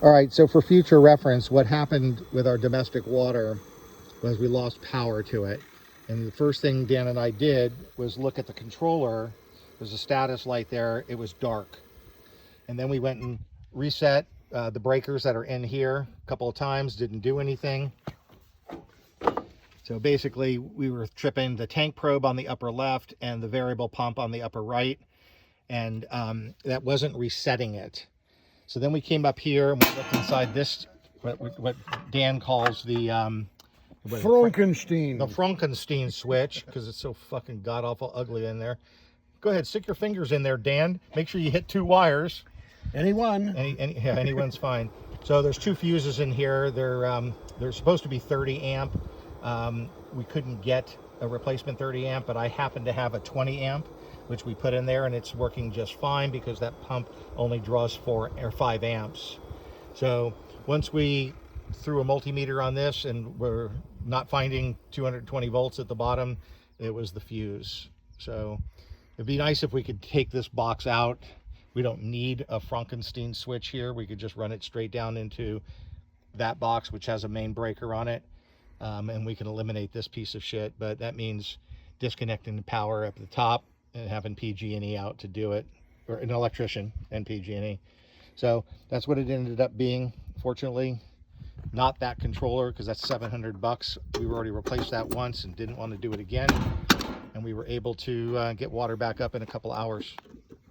All right, so for future reference, what happened with our domestic water was we lost power to it. And the first thing Dan and I did was look at the controller. There's a status light there. It was dark. And then we went and reset the breakers that are in here a couple of times, didn't do anything. So basically we were tripping the tank probe on the upper left and the variable pump on the upper right. And that wasn't resetting it. So then we came up here and we looked inside this, what Dan calls the Frankenstein. The Frankenstein switch, because it's so fucking god awful ugly in there. Go ahead, stick your fingers in there, Dan. Make sure you hit 2 wires. Anyone? Yeah, anyone's fine. So there's 2 fuses in here. They're supposed to be 30 amp. We couldn't get a replacement 30 amp, but I happen to have a 20 amp, which we put in there, and it's working just fine because that pump only draws 4 or 5 amps. So once we threw a multimeter on this and we're not finding 220 volts at the bottom, it was the fuse. So it'd be nice if we could take this box out. We don't need a Frankenstein switch here. We could just run it straight down into that box, which has a main breaker on it. And we can eliminate this piece of shit, but that means disconnecting the power up at the top and having PG&E out to do it, or an electrician and PG&E. So that's what it ended up being. Fortunately, not that controller, because that's $700. We already replaced that once and didn't want to do it again. And we were able to get water back up in a couple hours.